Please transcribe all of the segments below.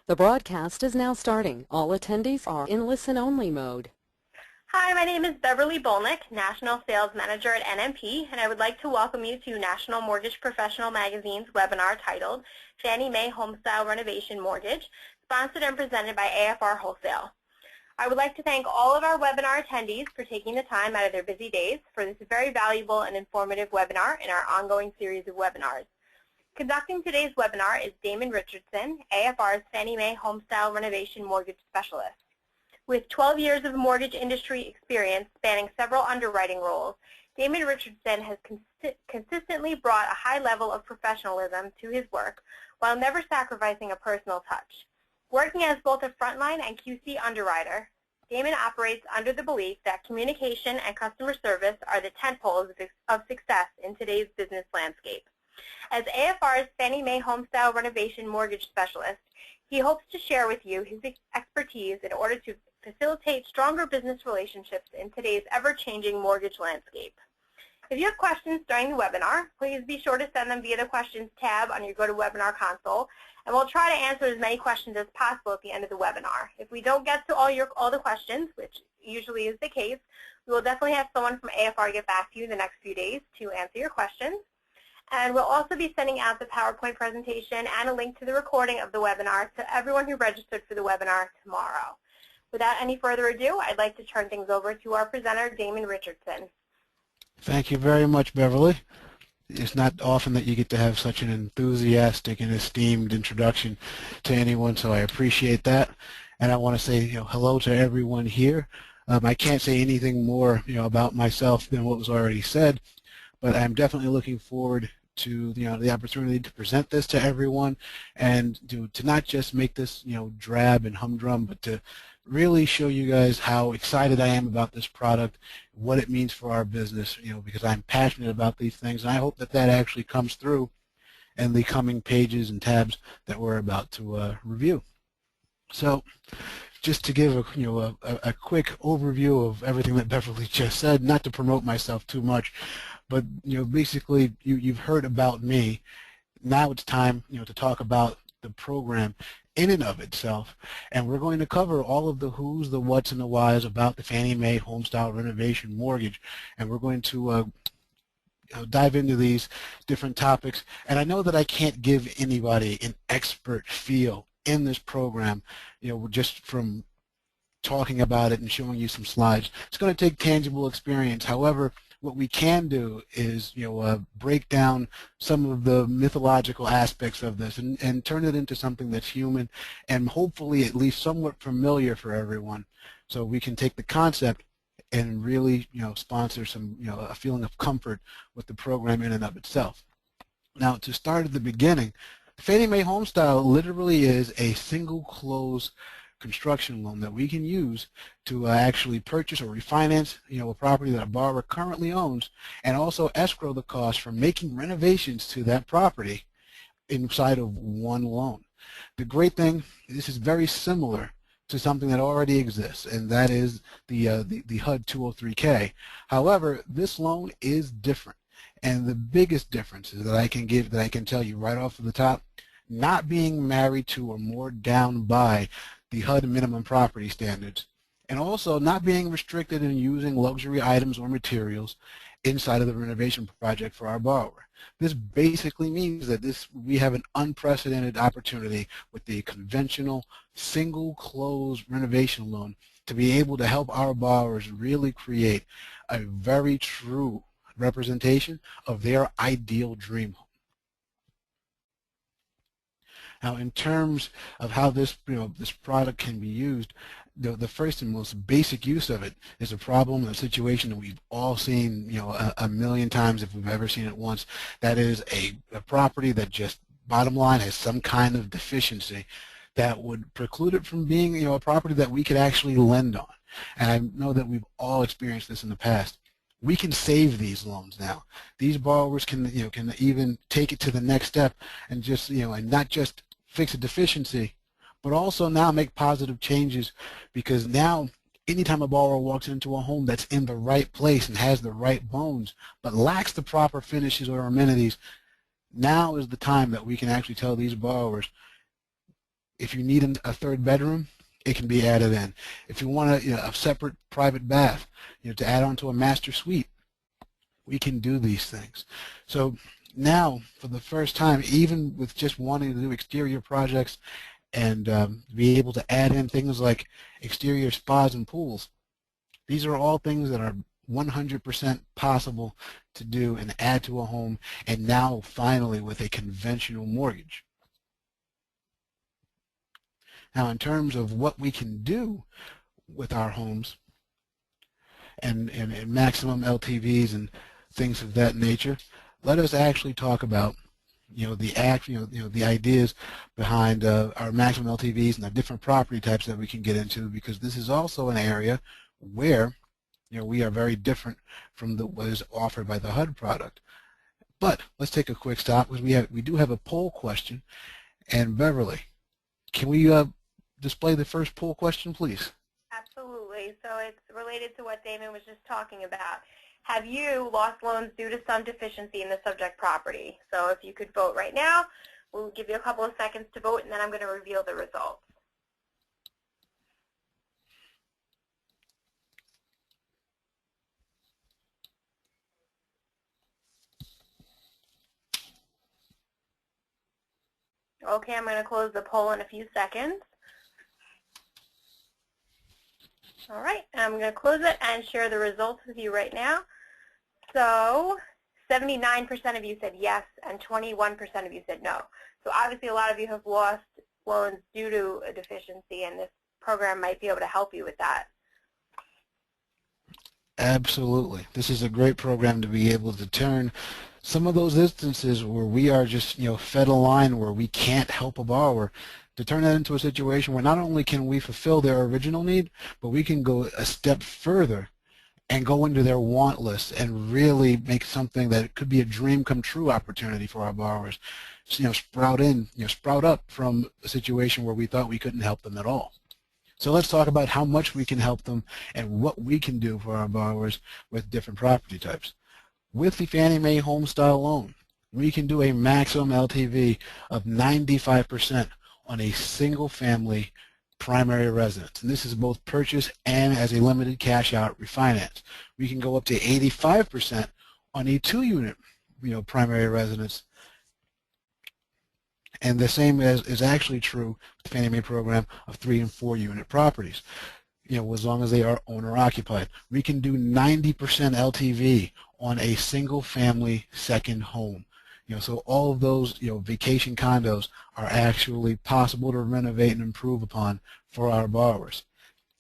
The broadcast is now starting. All attendees are in listen-only mode. Hi, my name is Beverly Bolnick, National Sales Manager at NMP, and I would like to welcome you to National Mortgage Professional Magazine's webinar titled Fannie Mae HomeStyle Renovation Mortgage, sponsored and presented by AFR Wholesale. I would like to thank all of our webinar attendees for taking the time out of their busy days for this very valuable and informative webinar in our ongoing series of webinars. Conducting today's webinar is Damon Richardson, AFR's Fannie Mae HomeStyle Renovation Mortgage Specialist. With 12 years of mortgage industry experience spanning several underwriting roles, Damon Richardson has consistently brought a high level of professionalism to his work while never sacrificing a personal touch. Working as both a frontline and QC underwriter, Damon operates under the belief that communication and customer service are the tentpoles of success in today's business landscape. As AFR's Fannie Mae HomeStyle Renovation Mortgage Specialist, he hopes to share with you his expertise in order to facilitate stronger business relationships in today's ever-changing mortgage landscape. If you have questions during the webinar, please be sure to send them via the Questions tab on your GoToWebinar console, and we'll try to answer as many questions as possible at the end of the webinar. If we don't get to all the questions, which usually is the case, we will definitely have someone from AFR get back to you in the next few days to answer your questions. And we'll also be sending out the PowerPoint presentation and a link to the recording of the webinar to everyone who registered for the webinar tomorrow. Without any further ado, I'd like to turn things over to our presenter, Damon Richardson. Thank you very much, Beverly. It's not often that you get to have such an enthusiastic and esteemed introduction to anyone, so I appreciate that. And I want to say, hello to everyone here. I can't say anything more, about myself than what was already said, but I'm definitely looking forward to the opportunity to present this to everyone and to not just make this drab and humdrum, but to really show you guys how excited I am about this product, what it means for our business, because I'm passionate about these things, and I hope that that actually comes through in the coming pages and tabs that we're about to review. So just to give a quick overview of everything that Beverly just said, not to promote myself too much, but basically you've heard about me. Now it's time to talk about the program in and of itself, and we're going to cover all of the who's, the what's, and the whys about the Fannie Mae HomeStyle Renovation Mortgage, and we're going to dive into these different topics. And I know that I can't give anybody an expert feel in this program, just from talking about it and showing you some slides. It's going to take tangible experience. However, what we can do is, break down some of the mythological aspects of this and turn it into something that's human and hopefully at least somewhat familiar for everyone, so we can take the concept and really, sponsor some, a feeling of comfort with the program in and of itself. Now, to start at the beginning, Fannie Mae HomeStyle literally is a single close construction loan that we can use to actually purchase or refinance a property that a borrower currently owns, and also escrow the cost for making renovations to that property inside of one loan. The great thing, this is very similar to something that already exists, and that is the HUD 203K. However, this loan is different, and the biggest difference is that I can tell you right off of the top, not being married to or moored down by the HUD minimum property standards, and also not being restricted in using luxury items or materials inside of the renovation project for our borrower. This basically means that we have an unprecedented opportunity with the conventional single close renovation loan to be able to help our borrowers really create a very true representation of their ideal dream home. Now, in terms of how this product can be used, the first and most basic use of it is a problem, a situation that we've all seen, a million times if we've ever seen it once. That is a property that just, bottom line, has some kind of deficiency that would preclude it from being, a property that we could actually lend on. And I know that we've all experienced this in the past. We can save these loans now. These borrowers can even take it to the next step and just, and not just fix a deficiency, but also now make positive changes, because now anytime a borrower walks into a home that's in the right place and has the right bones but lacks the proper finishes or amenities, now is the time that we can actually tell these borrowers, if you need a third bedroom, it can be added in. If you want a separate private bath, to add on to a master suite, we can do these things. So now, for the first time, even with just wanting to do exterior projects and be able to add in things like exterior spas and pools, these are all things that are 100% possible to do and add to a home, and now finally with a conventional mortgage. Now, in terms of what we can do with our homes and maximum LTVs and things of that nature, let us actually talk about the ideas behind our maximum LTVs and the different property types that we can get into, because this is also an area where we are very different from what is offered by the HUD product. But let's take a quick stop, because we do have a poll question. And Beverly, can we display the first poll question, please? Absolutely. So it's related to what Damon was just talking about. Have you lost loans due to some deficiency in the subject property? So if you could vote right now, we'll give you a couple of seconds to vote, and then I'm going to reveal the results. Okay, I'm going to close the poll in a few seconds. All right, I'm going to close it and share the results with you right now. So 79% of you said yes, and 21% of you said no. So obviously a lot of you have lost loans due to a deficiency, and this program might be able to help you with that. Absolutely. This is a great program to be able to turn some of those instances where we are just fed a line where we can't help a borrower, to turn that into a situation where not only can we fulfill their original need, but we can go a step further and go into their want list and really make something that could be a dream come true opportunity for our borrowers. So, sprout up from a situation where we thought we couldn't help them at all. So let's talk about how much we can help them and what we can do for our borrowers with different property types. With the Fannie Mae HomeStyle loan, we can do a maximum LTV of 95% on a single-family primary residence. And this is both purchase and as a limited cash-out refinance. We can go up to 85% on a 2-unit primary residence. And the same is actually true with the Fannie Mae program of 3- and 4-unit properties, as long as they are owner-occupied. We can do 90% LTV on a single-family second home. So all of those vacation condos are actually possible to renovate and improve upon for our borrowers.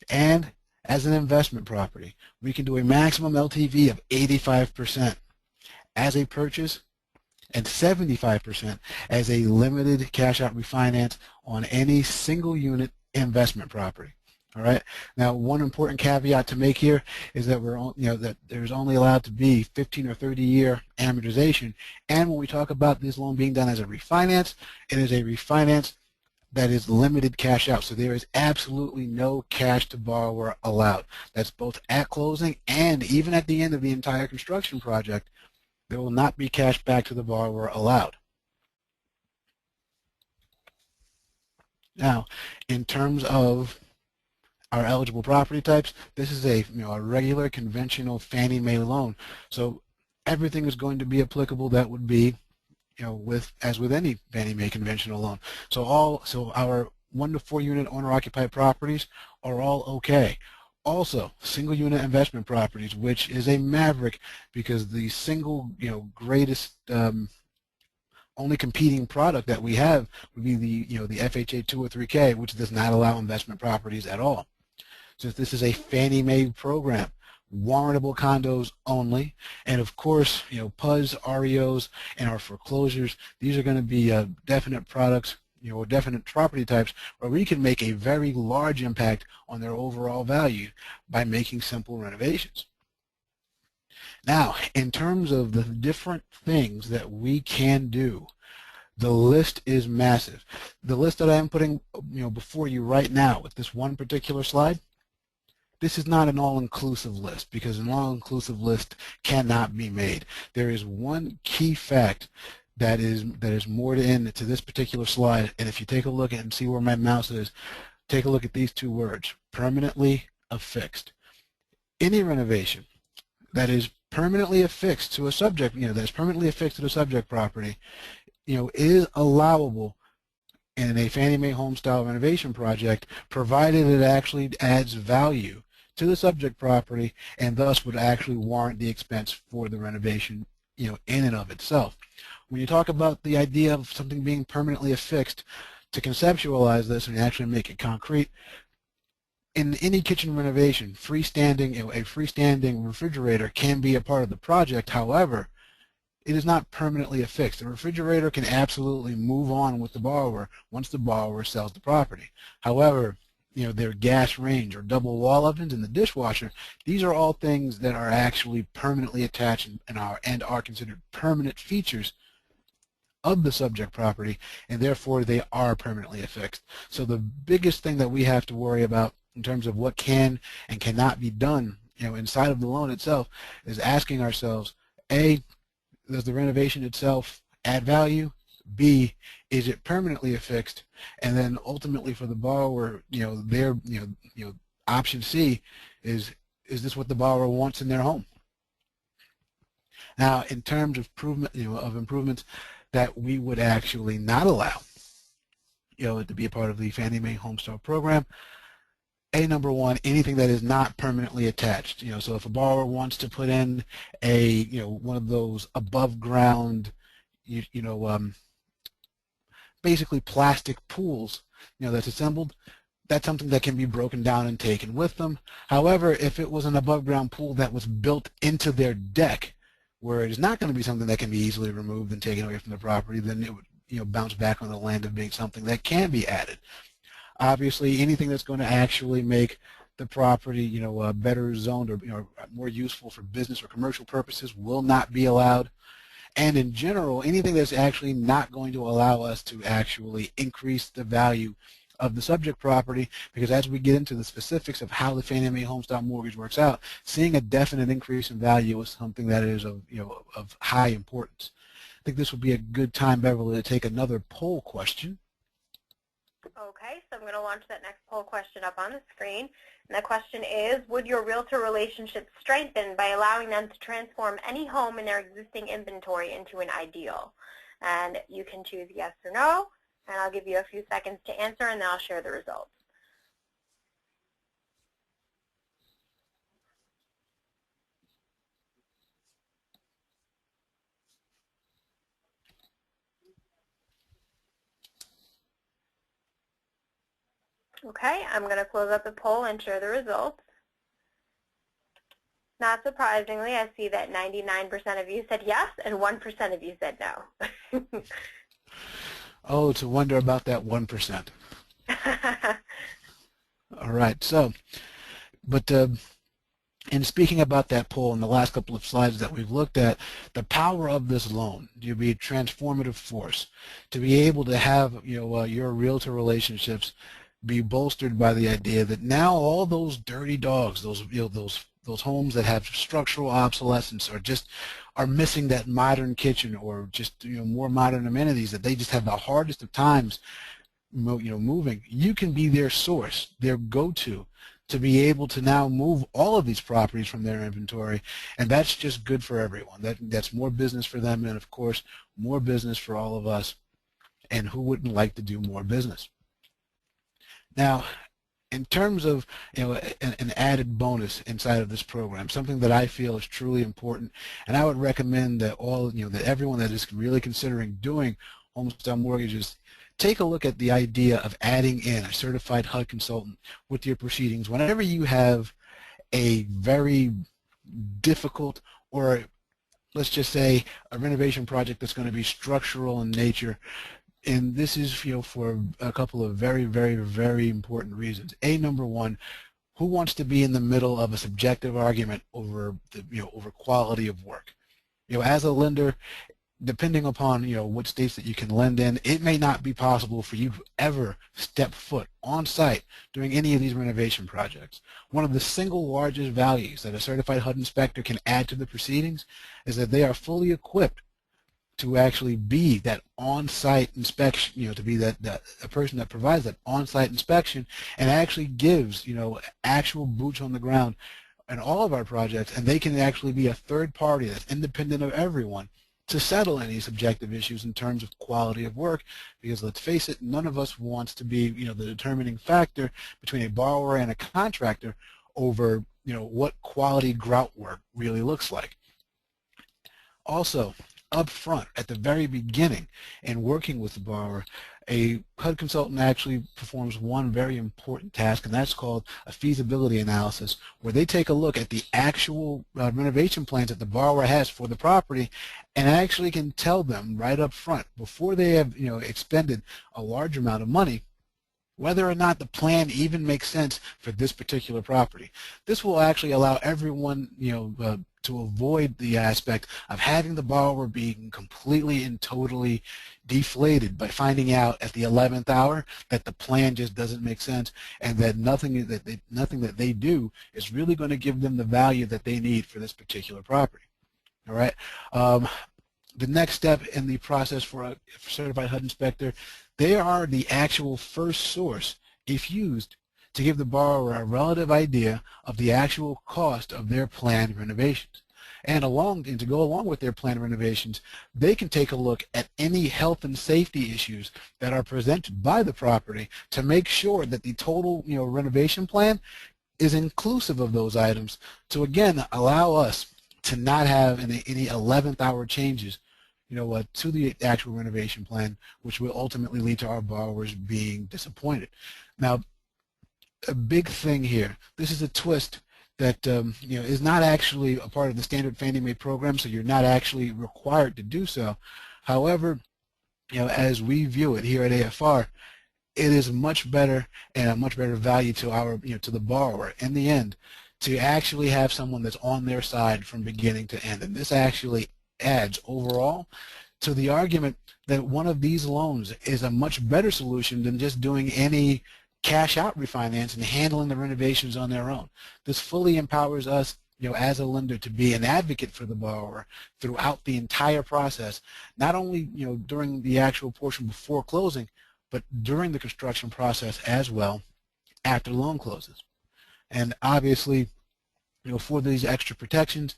And as an investment property, we can do a maximum LTV of 85% as a purchase and 75% as a limited cash-out refinance on any single-unit investment property. All right. Now, one important caveat to make here is that that there's only allowed to be 15 or 30-year amortization. And when we talk about this loan being done as a refinance, it is a refinance that is limited cash out. So there is absolutely no cash to borrower allowed. That's both at closing and even at the end of the entire construction project. There will not be cash back to the borrower allowed. Now, in terms of our eligible property types, this is a regular conventional Fannie Mae loan. So everything is going to be applicable that would be as with any Fannie Mae conventional loan. So our 1- to 4-unit owner-occupied properties are all okay. Also, single-unit investment properties, which is a maverick because the single greatest only competing product that we have would be the the FHA 203K, which does not allow investment properties at all. Since this is a Fannie Mae program, warrantable condos only, and of course, PUDs, REOs, and our foreclosures. These are going to be definite products, definite property types where we can make a very large impact on their overall value by making simple renovations. Now, in terms of the different things that we can do, the list is massive. The list that I am putting before you right now with this one particular slide, this is not an all-inclusive list because an all-inclusive list cannot be made. There is one key fact that is moored into this particular slide. And if you take a look at and see where my mouse is, take a look at these two words: permanently affixed. Any renovation that is permanently affixed to a subject, that's permanently affixed to the subject property, is allowable in a Fannie Mae HomeStyle renovation project, provided it actually adds value to the subject property and thus would actually warrant the expense for the renovation, in and of itself. When you talk about the idea of something being permanently affixed, to conceptualize this and actually make it concrete, in any kitchen renovation, a freestanding refrigerator can be a part of the project. However, it is not permanently affixed. The refrigerator can absolutely move on with the borrower once the borrower sells the property. However, their gas range or double wall ovens and the dishwasher, these are all things that are actually permanently attached and are considered permanent features of the subject property, and therefore they are permanently affixed. So the biggest thing that we have to worry about in terms of what can and cannot be done, inside of the loan itself, is asking ourselves: A, does the renovation itself add value? B, is it permanently affixed? And then ultimately for the borrower, their option C is this what the borrower wants in their home? Now, in terms of improvements that we would actually not allow, to be a part of the Fannie Mae HomeStyle program, number one, anything that is not permanently attached. So if a borrower wants to put in a, one of those above ground, basically plastic pools, that's assembled, that's something that can be broken down and taken with them. However, if it was an above ground pool that was built into their deck, where it is not going to be something that can be easily removed and taken away from the property, then it would, bounce back on the land of being something that can be added. Obviously, anything that's going to actually make the property, better zoned or more useful for business or commercial purposes will not be allowed. And in general, anything that's actually not going to allow us to actually increase the value of the subject property, because as we get into the specifics of how the Fannie Mae HomeStyle mortgage works out, seeing a definite increase in value is something that is of high importance. I think this would be a good time, Beverly, to take another poll question. Okay, so I'm going to launch that next poll question up on the screen. And the question is, would your realtor relationship strengthen by allowing them to transform any home in their existing inventory into an ideal? And you can choose yes or no, and I'll give you a few seconds to answer, and then I'll share the results. Okay, I'm going to close up the poll and share the results. Not surprisingly, I see that 99% of you said yes and 1% of you said no. Oh, to wonder about that 1%. All right, so, but in speaking about that poll in the last couple of slides that we've looked at, the power of this loan to be a transformative force, to be able to have your realtor relationships be bolstered by the idea that now all those dirty dogs, those homes that have structural obsolescence are missing that modern kitchen or just more modern amenities, that they just have the hardest of times moving. You can be their source, their go-to, to be able to now move all of these properties from their inventory, and that's just good for everyone. That's more business for them, and of course more business for all of us, and who wouldn't like to do more business? Now, in terms of an added bonus inside of this program, something that I feel is truly important, and I would recommend that that everyone that is really considering doing HomeStyle mortgages take a look at the idea of adding in a certified HUD consultant with your proceedings whenever you have a very difficult, or let's just say a renovation project that's going to be structural in nature. And this is for a couple of very, very, very important reasons. Number one, who wants to be in the middle of a subjective argument over over quality of work? As a lender, depending upon what states that you can lend in, it may not be possible for you to ever step foot on site during any of these renovation projects. One of the single largest values that a certified HUD inspector can add to the proceedings is that they are fully equipped to actually be that on-site inspection, to be that a person that provides that on-site inspection and actually gives, actual boots on the ground in all of our projects, and they can actually be a third party that's independent of everyone to settle any subjective issues in terms of quality of work, because let's face it, none of us wants to be, the determining factor between a borrower and a contractor over, what quality grout work really looks like. Also, up front, at the very beginning, in working with the borrower, a HUD consultant actually performs one very important task, and that's called a feasibility analysis, where they take a look at the actual renovation plans that the borrower has for the property and actually can tell them right up front, before they have expended a large amount of money, whether or not the plan even makes sense for this particular property. This will actually allow everyone to avoid the aspect of having the borrower being completely and totally deflated by finding out at the 11th hour that the plan just doesn't make sense, and that nothing that they do is really going to give them the value that they need for this particular property. All right. The next step in the process for a certified HUD inspector, they are the actual first source, if used, to give the borrower a relative idea of the actual cost of their planned renovations. And to go along with their planned renovations, they can take a look at any health and safety issues that are presented by the property to make sure that the total renovation plan is inclusive of those items, to again allow us to not have any 11th hour changes to the actual renovation plan, which will ultimately lead to our borrowers being disappointed. Now, a big thing here, this is a twist that is not actually a part of the standard Fannie Mae program, so you're not actually required to do so. However, as we view it here at AFR, it is much better and a much better value to our to the borrower in the end to actually have someone that's on their side from beginning to end. And this actually adds overall to the argument that one of these loans is a much better solution than just doing any cash out refinance and handling the renovations on their own. This fully empowers us as a lender to be an advocate for the borrower throughout the entire process, not only during the actual portion before closing, but during the construction process as well after loan closes. And obviously, for these extra protections,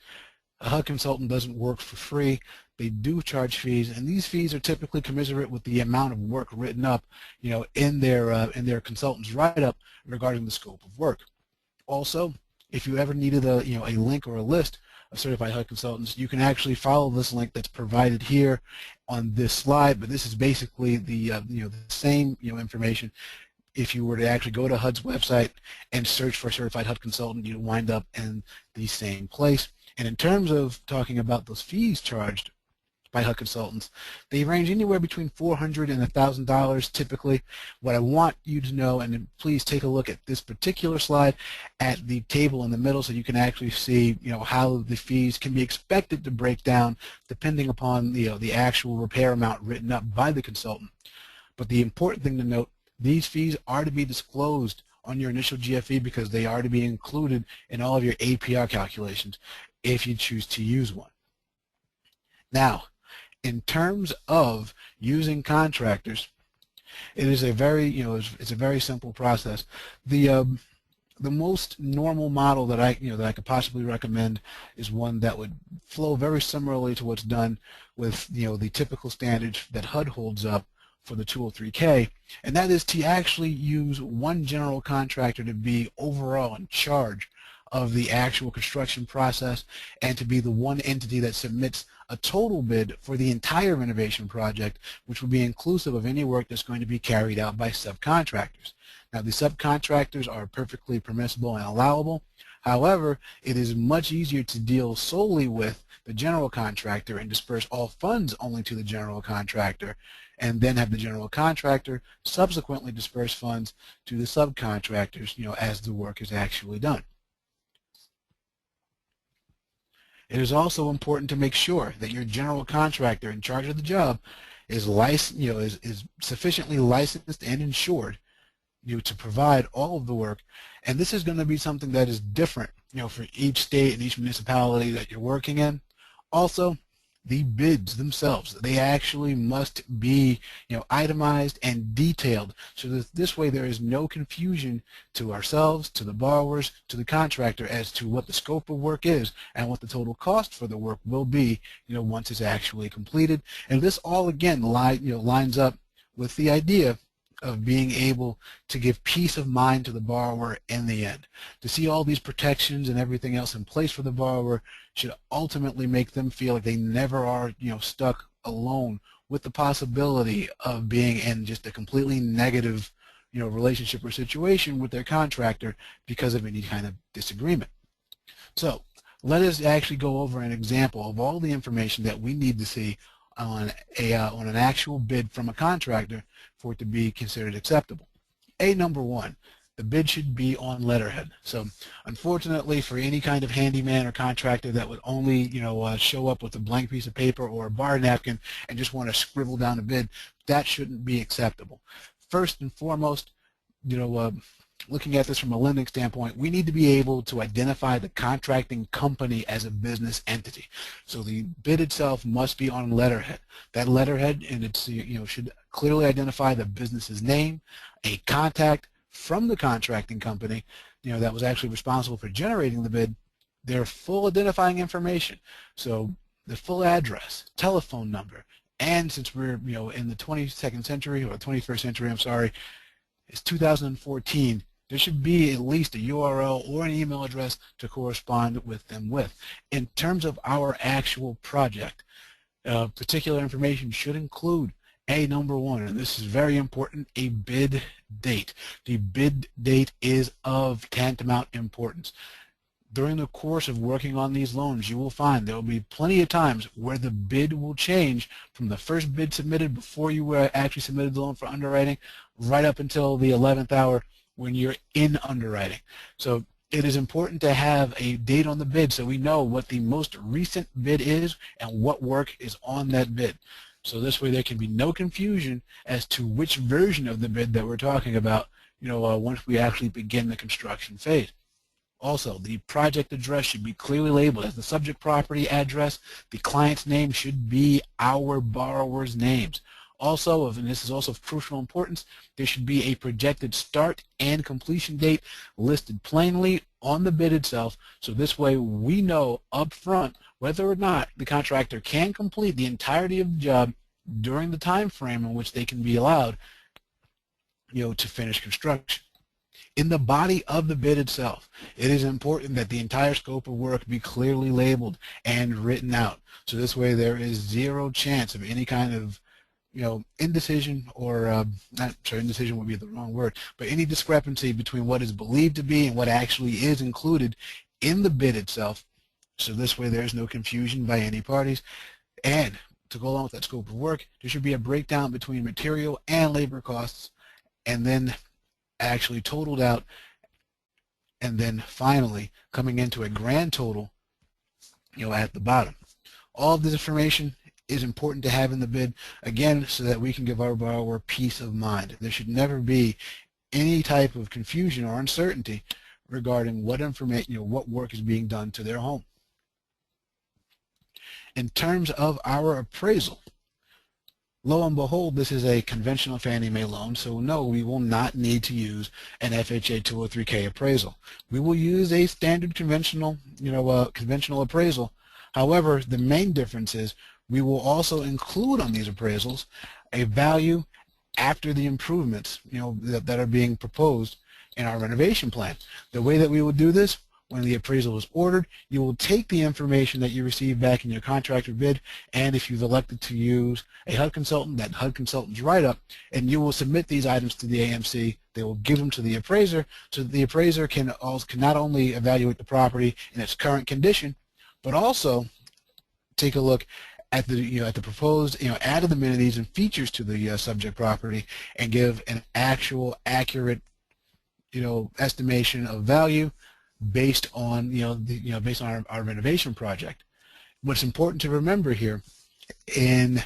a HUD consultant doesn't work for free. They do charge fees, and these fees are typically commensurate with the amount of work written up, in their consultant's write-up regarding the scope of work. Also, if you ever needed a link or a list of certified HUD consultants, you can actually follow this link that's provided here on this slide. But this is basically the the same information. If you were to actually go to HUD's website and search for a certified HUD consultant, you'd wind up in the same place. And in terms of talking about those fees charged by HUD consultants, they range anywhere between $400 and $1,000 typically. What I want you to know, and please take a look at this particular slide at the table in the middle so you can actually see how the fees can be expected to break down depending upon the actual repair amount written up by the consultant. But the important thing to note, these fees are to be disclosed on your initial GFE because they are to be included in all of your APR calculations if you choose to use one. Now, in terms of using contractors, it is a very it's a very simple process. The most normal model that I that I could possibly recommend is one that would flow very similarly to what's done with the typical standards that HUD holds up for the 203K, and that is to actually use one general contractor to be overall in charge of the actual construction process and to be the one entity that submits a total bid for the entire renovation project, which will be inclusive of any work that's going to be carried out by subcontractors. Now, the subcontractors are perfectly permissible and allowable. However, it is much easier to deal solely with the general contractor and disperse all funds only to the general contractor, and then have the general contractor subsequently disperse funds to the subcontractors, as the work is actually done. It is also important to make sure that your general contractor in charge of the job is is sufficiently licensed and insured, to provide all of the work. And this is going to be something that is different, for each state and each municipality that you're working in. Also, the bids themselves. They actually must be, itemized and detailed, so that this way there is no confusion to ourselves, to the borrowers, to the contractor as to what the scope of work is and what the total cost for the work will be, once it's actually completed. And this all again lines up with the idea of being able to give peace of mind to the borrower in the end. To see all these protections and everything else in place for the borrower should ultimately make them feel like they never are, stuck alone with the possibility of being in just a completely negative, relationship or situation with their contractor because of any kind of disagreement. So let us actually go over an example of all the information that we need to see on an actual bid from a contractor for it to be considered acceptable. Number one, the bid should be on letterhead. So unfortunately, for any kind of handyman or contractor that would only show up with a blank piece of paper or a bar napkin and just want to scribble down a bid, that shouldn't be acceptable. First and foremost, looking at this from a lending standpoint, we need to be able to identify the contracting company as a business entity. So the bid itself must be on letterhead. That letterhead, and it's should clearly identify the business's name, a contact from the contracting company, that was actually responsible for generating the bid, their full identifying information. So the full address, telephone number, and since we're in the 22nd century or 21st century, I'm sorry, it's 2014, there should be at least a URL or an email address to correspond with them with. In terms of our actual project, particular information should include number one, and this is very important, a bid date. The bid date is of tantamount importance. During the course of working on these loans, you will find there will be plenty of times where the bid will change from the first bid submitted before you actually submitted the loan for underwriting right up until the 11th hour when you're in underwriting. So it is important to have a date on the bid so we know what the most recent bid is and what work is on that bid. So this way there can be no confusion as to which version of the bid that we're talking about, once we actually begin the construction phase. Also, the project address should be clearly labeled as the subject property address. The client's name should be our borrower's names. Also, and this is also of crucial importance, there should be a projected start and completion date listed plainly on the bid itself, so this way we know up front whether or not the contractor can complete the entirety of the job during the time frame in which they can be allowed, to finish construction. In the body of the bid itself, it is important that the entire scope of work be clearly labeled and written out. So this way there is zero chance of any kind of indecision, or indecision would be the wrong word, but any discrepancy between what is believed to be and what actually is included in the bid itself. So this way there's no confusion by any parties. And to go along with that scope of work, there should be a breakdown between material and labor costs, and then actually totaled out, and then finally coming into a grand total, at the bottom. All of this information is important to have in the bid, again, so that we can give our borrower peace of mind. There should never be any type of confusion or uncertainty regarding what information, what work is being done to their home. In terms of our appraisal, lo and behold, this is a conventional Fannie Mae loan, so no, we will not need to use an FHA 203K appraisal. We will use a standard conventional, conventional appraisal. However, the main difference is we will also include on these appraisals a value after the improvements, that are being proposed in our renovation plan. The way that we will do this, when the appraisal is ordered, you will take the information that you receive back in your contractor bid, and if you've elected to use a HUD consultant, that HUD consultant's write-up, and you will submit these items to the AMC. They will give them to the appraiser, so that the appraiser can not only evaluate the property in its current condition, but also take a look at the proposed added amenities and features to the subject property, and give an actual accurate estimation of value based on based on our renovation project. What's important to remember here, in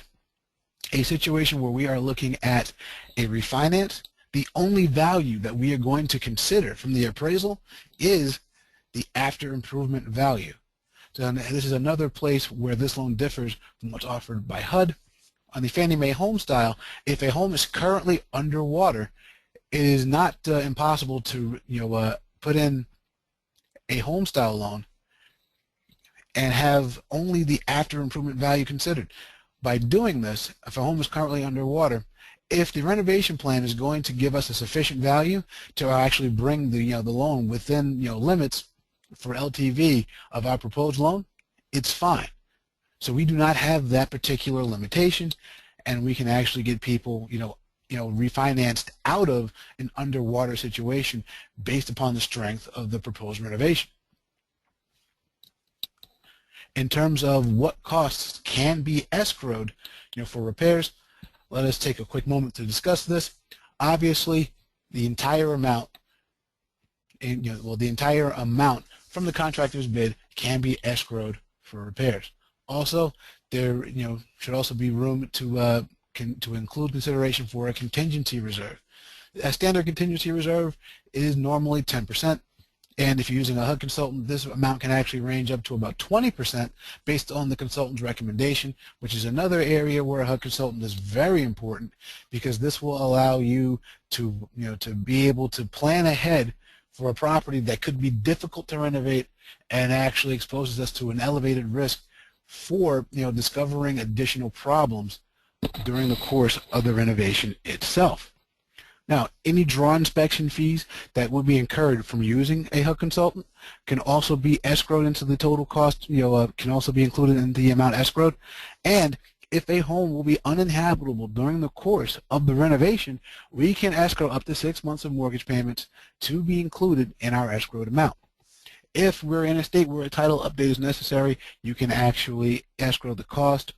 a situation where we are looking at a refinance, the only value that we are going to consider from the appraisal is the after improvement value. So this is another place where this loan differs from what's offered by HUD. On the Fannie Mae HomeStyle, if a home is currently underwater, it is not impossible to put in a HomeStyle loan and have only the after improvement value considered. By doing this, if a home is currently underwater, if the renovation plan is going to give us a sufficient value to actually bring the the loan within limits for LTV of our proposed loan, it's fine. So we do not have that particular limitation, and we can actually get people refinanced out of an underwater situation based upon the strength of the proposed renovation. In terms of what costs can be escrowed for repairs, let us take a quick moment to discuss this. Obviously, the entire amount from the contractor's bid can be escrowed for repairs. Also, there should also be room to include consideration for a contingency reserve. A standard contingency reserve is normally 10%, and if you're using a HUD consultant, this amount can actually range up to about 20% based on the consultant's recommendation, which is another area where a HUD consultant is very important, because this will allow you to be able to plan ahead for a property that could be difficult to renovate and actually exposes us to an elevated risk for discovering additional problems during the course of the renovation itself. Now, any draw inspection fees that would be incurred from using a HUD consultant can also be escrowed into the total cost, can also be included in the amount escrowed. And if a home will be uninhabitable during the course of the renovation, we can escrow up to 6 months of mortgage payments to be included in our escrowed amount. If we're in a state where a title update is necessary, you can actually escrow the cost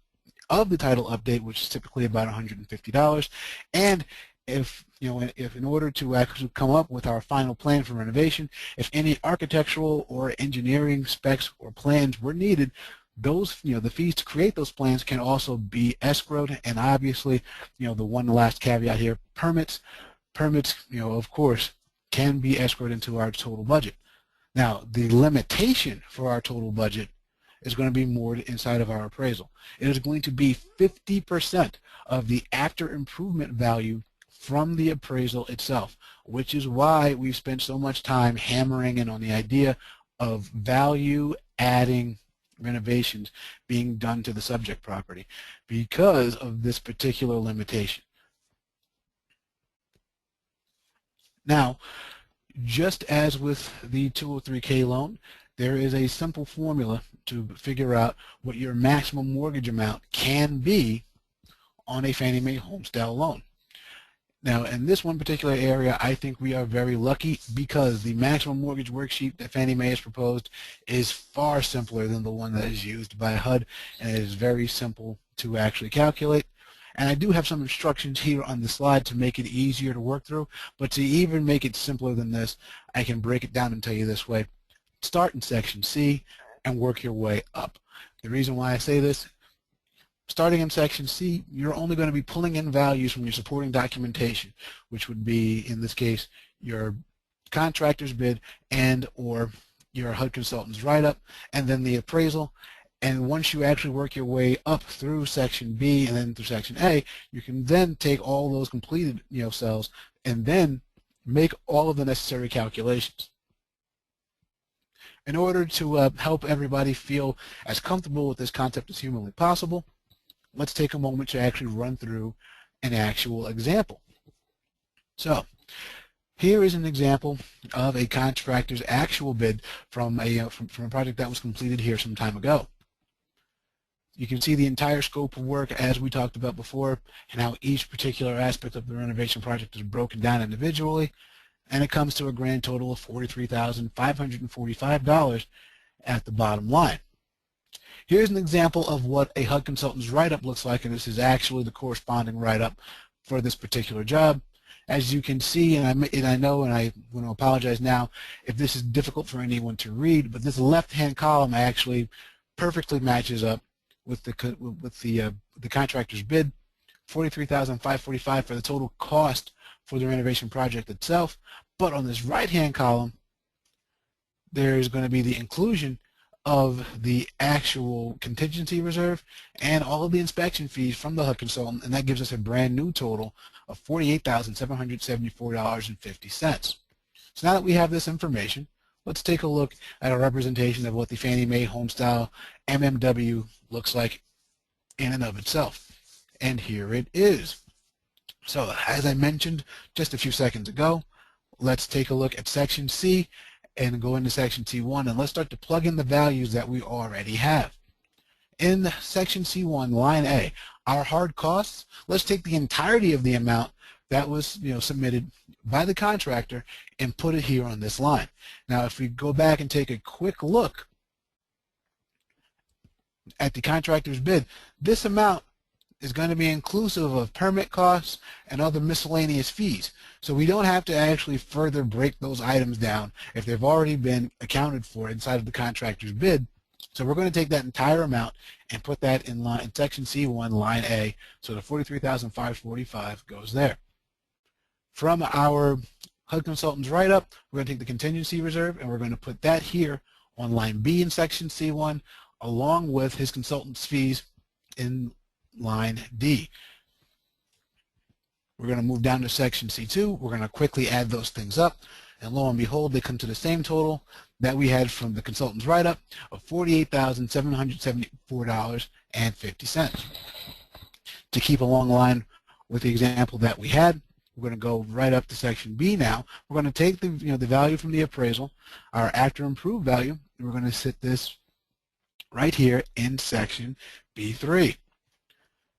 of the title update, which is typically about $150. And if in order to actually come up with our final plan for renovation, if any architectural or engineering specs or plans were needed, those the fees to create those plans can also be escrowed. And obviously, the one last caveat here, permits of course can be escrowed into our total budget. Now, the limitation for our total budget is going to be moored inside of our appraisal. It is going to be 50% of the after improvement value from the appraisal itself, which is why we've spent so much time hammering in on the idea of value adding renovations being done to the subject property because of this particular limitation. Now, just as with the 203K loan, there is a simple formula to figure out what your maximum mortgage amount can be on a Fannie Mae HomeStyle loan. Now, in this one particular area, I think we are very lucky because the maximum mortgage worksheet that Fannie Mae has proposed is far simpler than the one that is used by HUD, and it is very simple to actually calculate. And I do have some instructions here on the slide to make it easier to work through, but to even make it simpler than this, I can break it down and tell you this way. Start in section C and work your way up. The reason why I say this, starting in section C, you're only going to be pulling in values from your supporting documentation, which would be, in this case, your contractor's bid and or your HUD consultant's write-up, and then the appraisal. And once you actually work your way up through section B and then through section A, you can then take all those completed cells and then make all of the necessary calculations. In order to help everybody feel as comfortable with this concept as humanly possible, let's take a moment to actually run through an actual example. So here is an example of a contractor's actual bid from a project that was completed here some time ago. You can see the entire scope of work as we talked about before and how each particular aspect of the renovation project is broken down individually, and it comes to a grand total of $43,545 at the bottom line. Here's an example of what a HUD consultant's write-up looks like, and this is actually the corresponding write-up for this particular job. As you can see, and I know, and I want to apologize now if this is difficult for anyone to read, but this left-hand column actually perfectly matches up with the contractor's bid, $43,545 for the total cost for the renovation project itself. But on this right-hand column, there is going to be the inclusion of the actual contingency reserve and all of the inspection fees from the HUD consultant, and that gives us a brand new total of $48,774.50. So now that we have this information, let's take a look at a representation of what the Fannie Mae HomeStyle MMW looks like in and of itself. And here it is. So as I mentioned just a few seconds ago, let's take a look at Section C and go into Section C1, and let's start to plug in the values that we already have. In Section C1, line A, our hard costs, let's take the entirety of the amount that was submitted by the contractor and put it here on this line. Now if we go back and take a quick look at the contractor's bid, this amount is going to be inclusive of permit costs and other miscellaneous fees. So we don't have to actually further break those items down if they've already been accounted for inside of the contractor's bid. So we're going to take that entire amount and put that in Section C1, line A, so the $43,545 goes there. From our HUD consultant's write-up, we're going to take the contingency reserve and we're going to put that here on line B in Section C1, along with his consultant's fees in line D. We're going to move down to Section C2. We're going to quickly add those things up, and lo and behold, they come to the same total that we had from the consultant's write-up of $48,774.50. To keep along the line with the example that we had, we're going to go right up to Section B now. We're going to take the the value from the appraisal, our after improved value, and we're going to sit this right here in Section B3.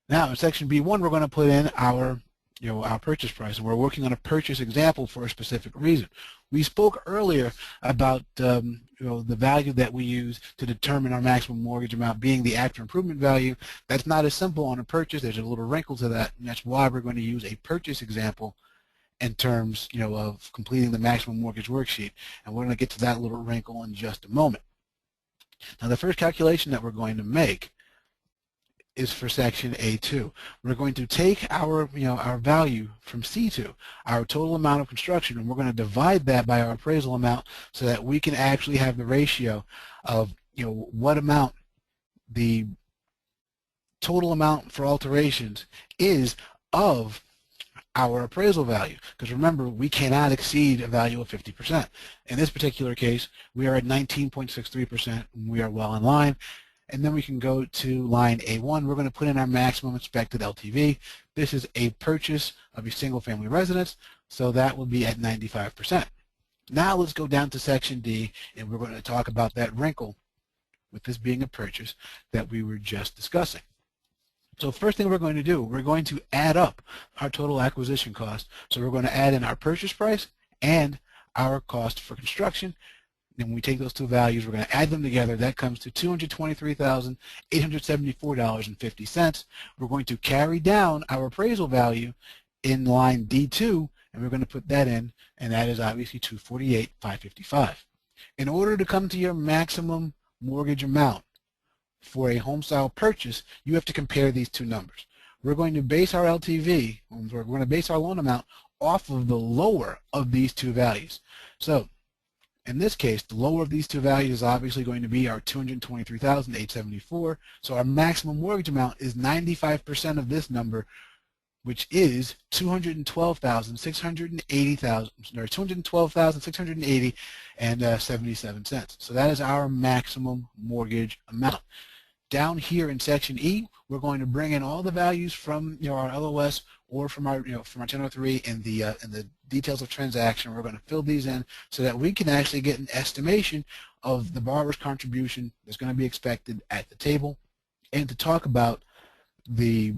Now in Section B1, we're going to put in our our purchase price, and we're working on a purchase example for a specific reason. We spoke earlier about the value that we use to determine our maximum mortgage amount being the after improvement value. That's not as simple on a purchase. There's a little wrinkle to that, and that's why we're going to use a purchase example in terms of completing the maximum mortgage worksheet, and we're going to get to that little wrinkle in just a moment. Now the first calculation that we're going to make is for Section A2. We're going to take our our value from C2, our total amount of construction, and we're going to divide that by our appraisal amount so that we can actually have the ratio of what amount the total amount for alterations is of our appraisal value. Because remember, we cannot exceed a value of 50%. In this particular case, we are at 19.63%, and we are well in line. And then we can go to line A1. We're going to put in our maximum expected LTV. This is a purchase of a single-family residence, so that will be at 95%. Now let's go down to Section D, and we're going to talk about that wrinkle with this being a purchase that we were just discussing. So first thing we're going to do, we're going to add up our total acquisition cost. So we're going to add in our purchase price and our cost for construction. Then when we take those two values, we're going to add them together. That comes to $223,874.50. We're going to carry down our appraisal value in line D2, and we're going to put that in, and that is obviously $248,555. In order to come to your maximum mortgage amount for a HomeStyle purchase, you have to compare these two numbers. We're going to base our LTV, we're going to base our loan amount off of the lower of these two values. So in this case, the lower of these two values is obviously going to be our $223,874. So our maximum mortgage amount is 95% of this number, which is $212,680 and 77 cents. So that is our maximum mortgage amount. Down here in Section E, we're going to bring in all the values from our LOS or from our from our 1003 in the details of transaction. We're going to fill these in so that we can actually get an estimation of the borrower's contribution that's going to be expected at the table. And to talk about the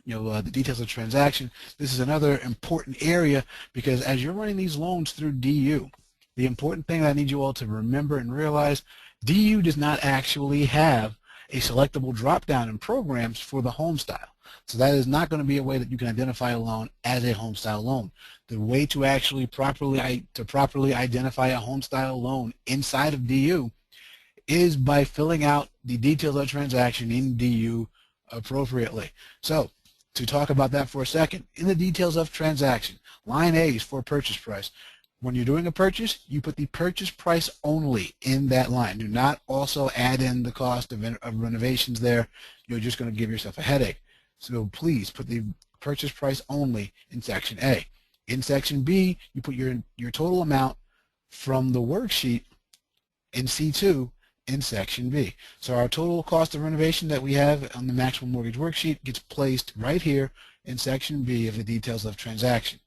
the details of transaction, this is another important area, because as you're running these loans through DU, the important thing that I need you all to remember and realize, DU does not actually have a selectable drop-down in programs for the HomeStyle. So that is not going to be a way that you can identify a loan as a HomeStyle loan. The way to actually properly identify a HomeStyle loan inside of DU is by filling out the details of the transaction in DU appropriately. So to talk about that for a second, in the details of transaction, line A is for purchase price. When you're doing a purchase, you put the purchase price only in that line. Do not also add in the cost of renovations there. You're just going to give yourself a headache. So please put the purchase price only in Section A. In Section B, you put your total amount from the worksheet in C2 in Section B. So our total cost of renovation that we have on the maximum mortgage worksheet gets placed right here in Section B of the details of transaction.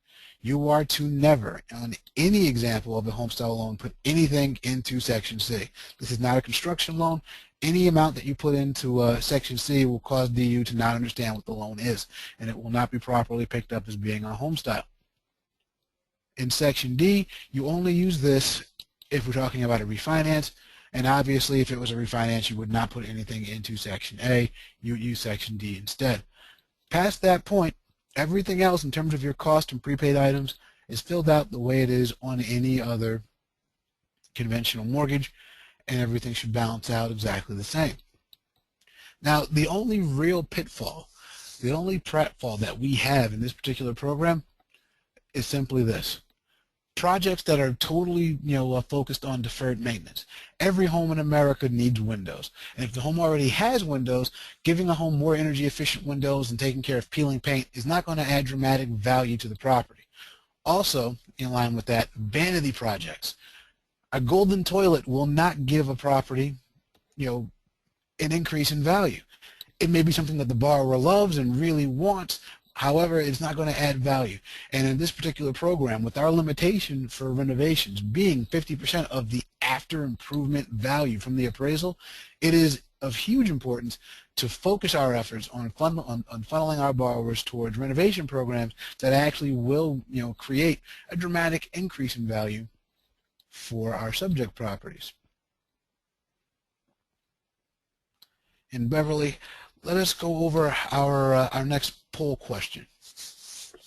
You are to never, on any example of a HomeStyle loan, put anything into Section C. This is not a construction loan. Any amount that you put into Section C will cause DU to not understand what the loan is, and it will not be properly picked up as being a HomeStyle. In Section D, you only use this if we're talking about a refinance, and obviously if it was a refinance, you would not put anything into Section A. You would use Section D instead. Past that point, everything else in terms of your cost and prepaid items is filled out the way it is on any other conventional mortgage, and everything should balance out exactly the same. Now, the only real pitfall, the only pratfall that we have in this particular program is simply this. Projects that are totally, focused on deferred maintenance. Every home in America needs windows, and if the home already has windows, giving a home more energy efficient windows and taking care of peeling paint is not going to add dramatic value to the property. Also, in line with that, vanity projects. A golden toilet will not give a property, an increase in value. It may be something that the borrower loves and really wants. However, it's not going to add value. And in this particular program, with our limitation for renovations being 50% of the after improvement value from the appraisal, it is of huge importance to focus our efforts on funneling our borrowers towards renovation programs that actually will create a dramatic increase in value for our subject properties. And Beverly, let us go over our next poll question.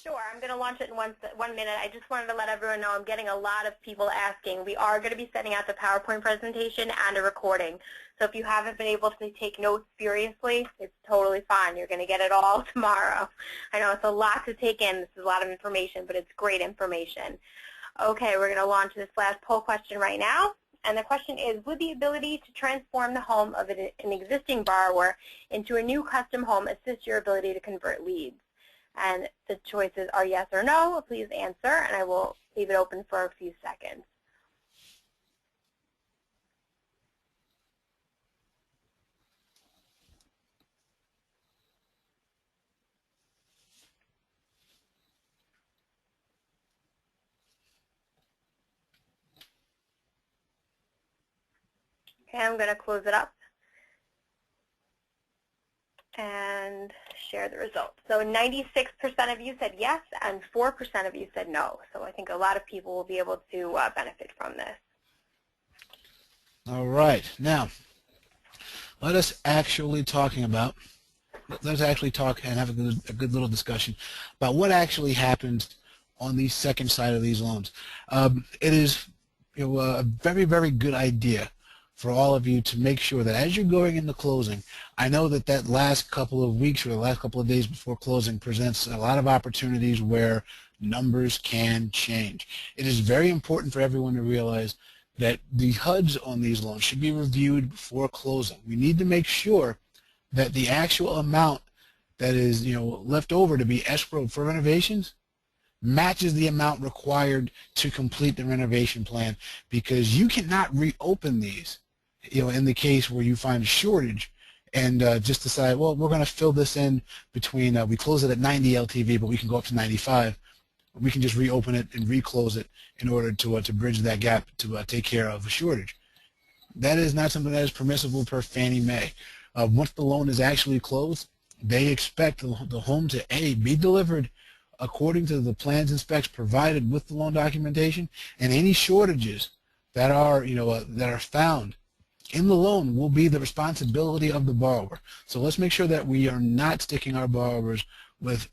Sure, I'm going to launch it in one minute. I just wanted to let everyone know I'm getting a lot of people asking. We are going to be sending out the PowerPoint presentation and a recording. So if you haven't been able to take notes furiously, it's totally fine. You're going to get it all tomorrow. I know it's a lot to take in. This is a lot of information, but it's great information. Okay, we're going to launch this last poll question right now. And the question is, would the ability to transform the home of an existing borrower into a new custom home assist your ability to convert leads? And the choices are yes or no. Please answer, and I will leave it open for a few seconds. Okay, I'm going to close it up and share the results. So 96% of you said yes, and 4% of you said no. So I think a lot of people will be able to benefit from this. All right, now let us actually talk and have a good little discussion about what actually happens on the second side of these loans. It is a very, very good idea for all of you to make sure that as you're going into closing, I know that last couple of weeks or the last couple of days before closing presents a lot of opportunities where numbers can change. It is very important for everyone to realize that the HUDs on these loans should be reviewed before closing. We need to make sure that the actual amount that is left over to be escrowed for renovations matches the amount required to complete the renovation plan, because you cannot reopen these in the case where you find a shortage and just decide, well, we're going to fill this in between, we close it at 90 LTV, but we can go up to 95. We can just reopen it and reclose it in order to bridge that gap to take care of a shortage. That is not something that is permissible per Fannie Mae. Once the loan is actually closed, they expect the home to be delivered according to the plans and specs provided with the loan documentation, and any shortages that are that are found in the loan will be the responsibility of the borrower. So let's make sure that we are not sticking our borrowers with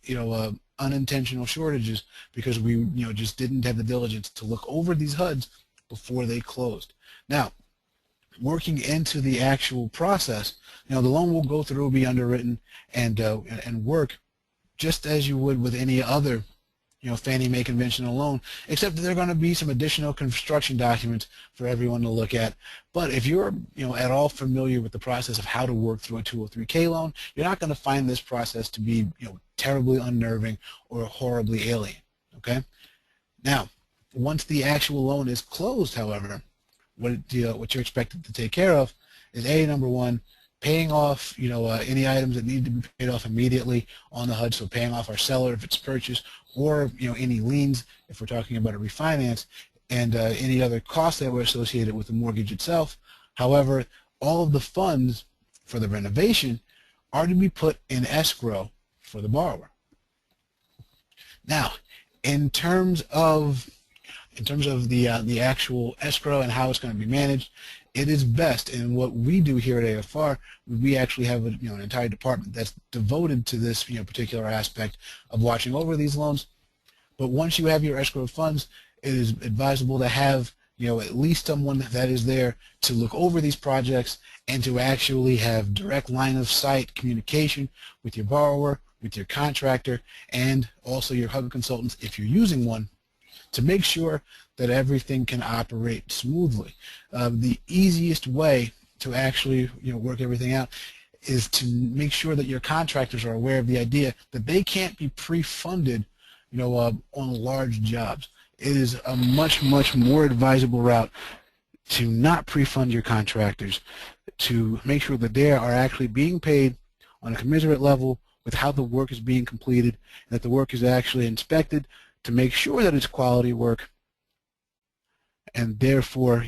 unintentional shortages because we just didn't have the diligence to look over these HUDs before they closed. Now, working into the actual process, the loan will go through, be underwritten, and work just as you would with any other Fannie Mae conventional loan, except that there are going to be some additional construction documents for everyone to look at. But if you're at all familiar with the process of how to work through a 203K loan, you're not going to find this process to be terribly unnerving or horribly alien. Okay. Now, once the actual loan is closed, however, what you're expected to take care of is number one, paying off any items that need to be paid off immediately on the HUD. So paying off our seller if it's purchased, or any liens if we're talking about a refinance, and any other costs that were associated with the mortgage itself. However, all of the funds for the renovation are to be put in escrow for the borrower. Now, in terms of the actual escrow and how it's going to be managed, it is best, and what we do here at AFR, we actually have an entire department that's devoted to this particular aspect of watching over these loans. But once you have your escrow funds, it is advisable to have at least someone that is there to look over these projects and to actually have direct line of sight communication with your borrower, with your contractor, and also your HUD consultants if you're using one, to make sure that everything can operate smoothly. The easiest way to actually work everything out is to make sure that your contractors are aware of the idea that they can't be pre-funded on large jobs. It is a much more advisable route to not pre-fund your contractors, to make sure that they are actually being paid on a commensurate level with how the work is being completed, and that the work is actually inspected to make sure that it's quality work, and therefore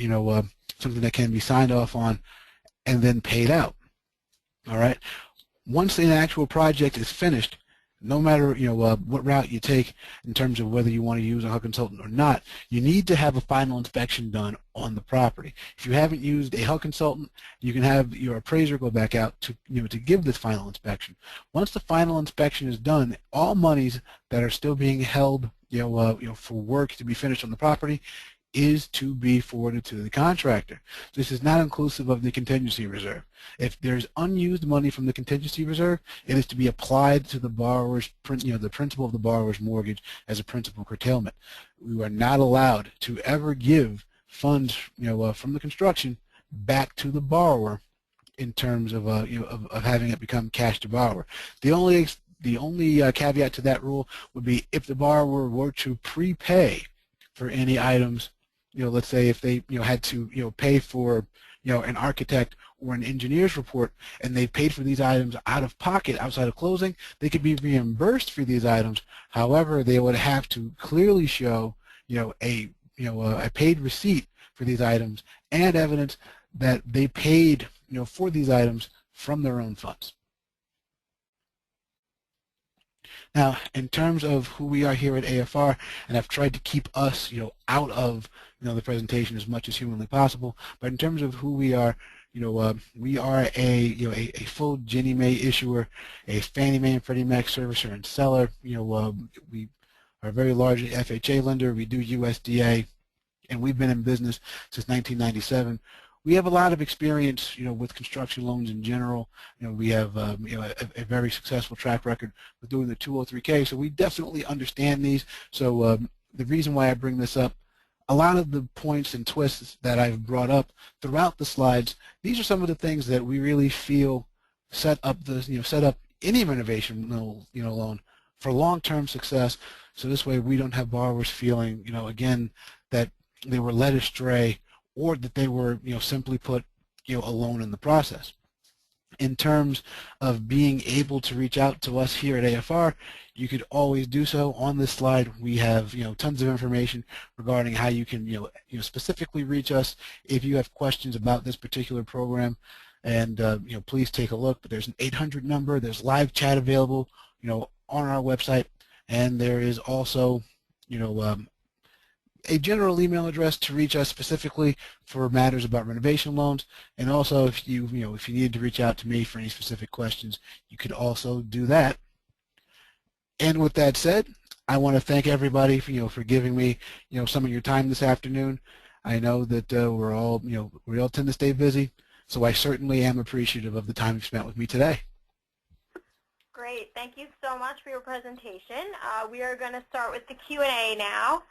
something that can be signed off on and then paid out. All right. Once an actual project is finished, no matter what route you take in terms of whether you want to use a HUD consultant or not, you need to have a final inspection done on the property. If you haven't used a HUD consultant, you can have your appraiser go back out to to give this final inspection. Once the final inspection is done, all monies that are still being held for work to be finished on the property is to be forwarded to the contractor. This is not inclusive of the contingency reserve. If there's unused money from the contingency reserve, it is to be applied to the borrower's, the principal of the borrower's mortgage as a principal curtailment. We are not allowed to ever give funds, from the construction back to the borrower in terms of, of having it become cash to borrower. The only caveat to that rule would be if the borrower were to prepay for any items. Let's say if they had to pay for an architect or an engineer's report, and they paid for these items out of pocket outside of closing, they could be reimbursed for these items. However, they would have to clearly show a paid receipt for these items and evidence that they paid for these items from their own funds. Now, in terms of who we are here at AFR, and I've tried to keep us, out of, the presentation as much as humanly possible, but in terms of who we are, we are a full Ginnie Mae issuer, a Fannie Mae and Freddie Mac servicer and seller. We are a very large FHA lender. We do USDA, and we've been in business since 1997. We have a lot of experience, with construction loans in general. We have, a very successful track record with doing the 203K, so we definitely understand these. So the reason why I bring this up, a lot of the points and twists that I've brought up throughout the slides, these are some of the things that we really feel set up any renovation loan for long-term success. So this way we don't have borrowers feeling, again, that they were led astray, or that they were, simply put, alone in the process. In terms of being able to reach out to us here at AFR, you could always do so. On this slide, we have, tons of information regarding how you can, specifically reach us if you have questions about this particular program. And, please take a look. But there's an 800 number. There's live chat available, on our website, and there is also, a general email address to reach us specifically for matters about renovation loans. And also, if you needed to reach out to me for any specific questions, you could also do that. And with that said, I want to thank everybody for giving me some of your time this afternoon. I know that we all tend to stay busy, so I certainly am appreciative of the time you spent with me today. Great. Thank you so much for your presentation. We are going to start with the Q&A now.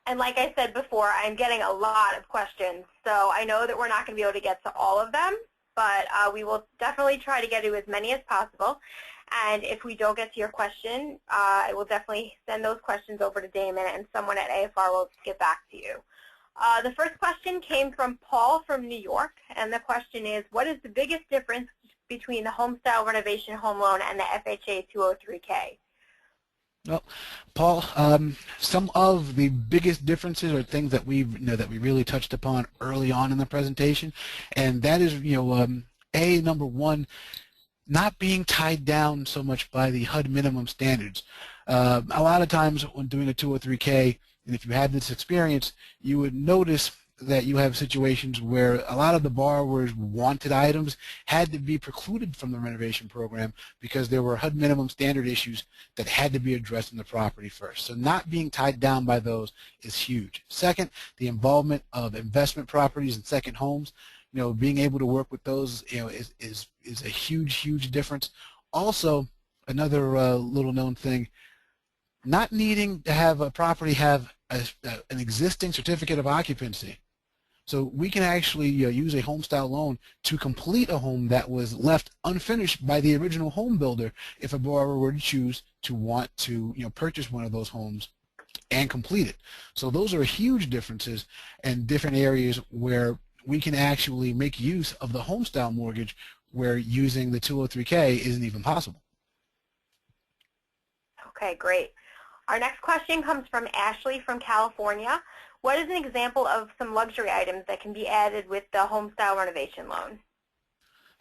And like I said before, I'm getting a lot of questions, so I know that we're not going to be able to get to all of them, but we will definitely try to get to as many as possible. And if we don't get to your question, I will definitely send those questions over to Damon, and someone at AFR will get back to you. The first question came from Paul from New York, and the question is, what is the biggest difference between the HomeStyle renovation home loan and the FHA 203K? Well, Paul, some of the biggest differences are things that we really touched upon early on in the presentation, and that is, number one, not being tied down so much by the HUD minimum standards. A lot of times when doing a 203K, and if you had this experience, you would notice that you have situations where a lot of the borrowers' wanted items had to be precluded from the renovation program because there were HUD minimum standard issues that had to be addressed in the property first. So not being tied down by those is huge. Second, the involvement of investment properties and second homes, being able to work with those, is a huge difference. Also, another little known thing, not needing to have a property have an existing certificate of occupancy. So we can actually use a HomeStyle loan to complete a home that was left unfinished by the original home builder if a borrower were to choose to want to purchase one of those homes and complete it. So those are huge differences and different areas where we can actually make use of the HomeStyle mortgage where using the 203K isn't even possible. Okay, great. Our next question comes from Ashley from California. What is an example of some luxury items that can be added with the HomeStyle renovation loan?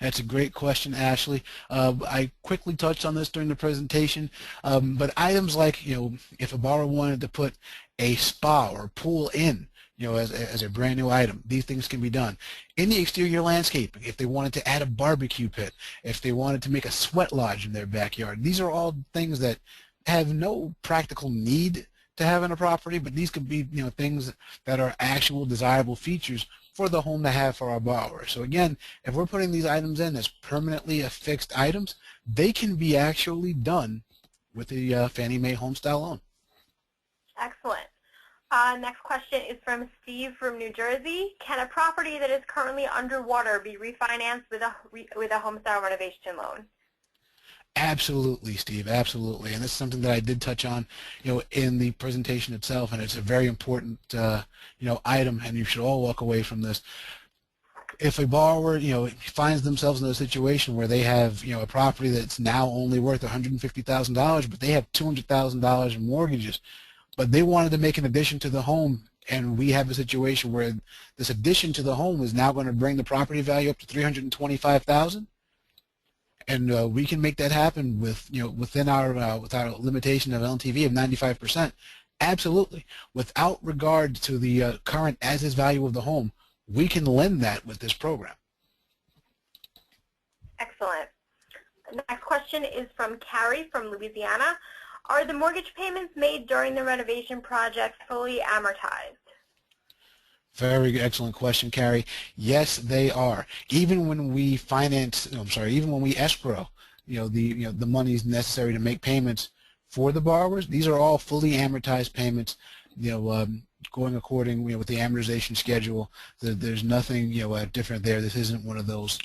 That's a great question, Ashley. I quickly touched on this during the presentation, but items like, if a borrower wanted to put a spa or pool in, as a brand new item, these things can be done. In the exterior landscaping, if they wanted to add a barbecue pit, if they wanted to make a sweat lodge in their backyard, these are all things that have no practical need to have in a property, but these could be things that are actual desirable features for the home to have for our borrower. So again, if we're putting these items in as permanently affixed items, they can be actually done with the Fannie Mae HomeStyle loan. Excellent. Next question is from Steve from New Jersey. Can a property that is currently underwater be refinanced with a HomeStyle renovation loan? Absolutely, Steve, absolutely. And this is something that I did touch on, in the presentation itself, and it's a very important, item, and you should all walk away from this. If a borrower, finds themselves in a situation where they have, a property that's now only worth $150,000, but they have $200,000 in mortgages, but they wanted to make an addition to the home, and we have a situation where this addition to the home is now going to bring the property value up to $325,000. And we can make that happen with, within our limitation of LTV of 95%. Absolutely. Without regard to the current as-is value of the home, we can lend that with this program. Excellent. The next question is from Carrie from Louisiana. Are the mortgage payments made during the renovation project fully amortized? Very excellent question, Carrie. Yes, they are. Even when we even when we escrow, the monies necessary to make payments for the borrowers, these are all fully amortized payments, going according, with the amortization schedule. There's nothing, different there. This isn't one of those,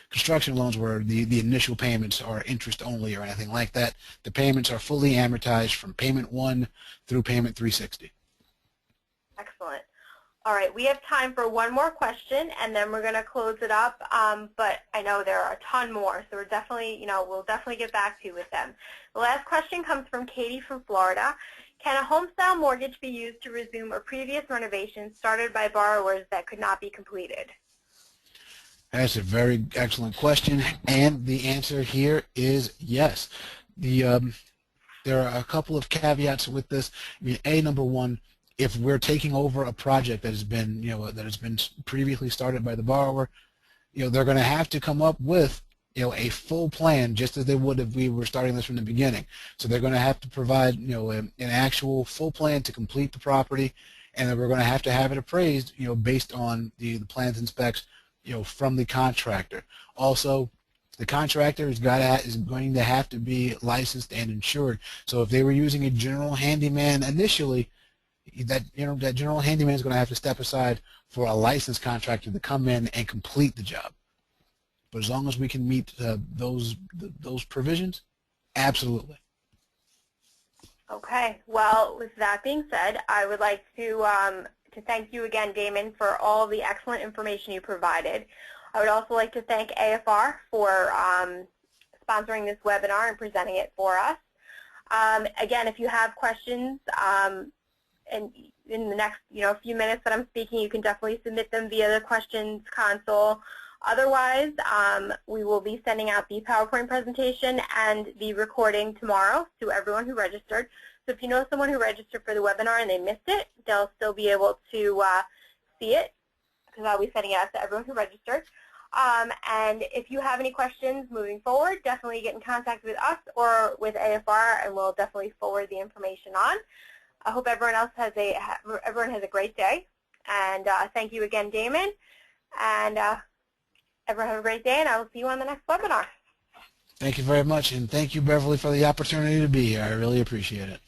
construction loans where the initial payments are interest only or anything like that. The payments are fully amortized from payment 1 through payment 360. Excellent. All right, we have time for one more question, and then we're going to close it up. But I know there are a ton more, so we're definitely, we'll definitely get back to you with them. The last question comes from Katie from Florida. Can a HomeStyle mortgage be used to resume a previous renovation started by borrowers that could not be completed? That's a very excellent question, and the answer here is yes. There are a couple of caveats with this. Number one, if we're taking over a project that has been, that has been previously started by the borrower, they're going to have to come up with, a full plan, just as they would if we were starting this from the beginning. So they're going to have to provide, an actual full plan to complete the property, and then we're going to have it appraised, based on the plans and specs, from the contractor. Also, The contractor is going to have to be licensed and insured. So if they were using a general handyman initially, that general handyman is going to have to step aside for a licensed contractor to come in and complete the job. But as long as we can meet those provisions, absolutely. Okay. Well, with that being said, I would like to thank you again, Damon, for all the excellent information you provided. I would also like to thank AFR for sponsoring this webinar and presenting it for us. Again, if you have questions, and in the next few minutes that I'm speaking, you can definitely submit them via the questions console. Otherwise, we will be sending out the PowerPoint presentation and the recording tomorrow to everyone who registered. So if you know someone who registered for the webinar and they missed it, they'll still be able to see it, because I'll be sending it out to everyone who registered. And if you have any questions moving forward, definitely get in contact with us or with AFR, and we'll definitely forward the information on. I hope everyone has a great day, and thank you again, Damon. And everyone have a great day, and I will see you on the next webinar. Thank you very much, and thank you, Beverly, for the opportunity to be here. I really appreciate it.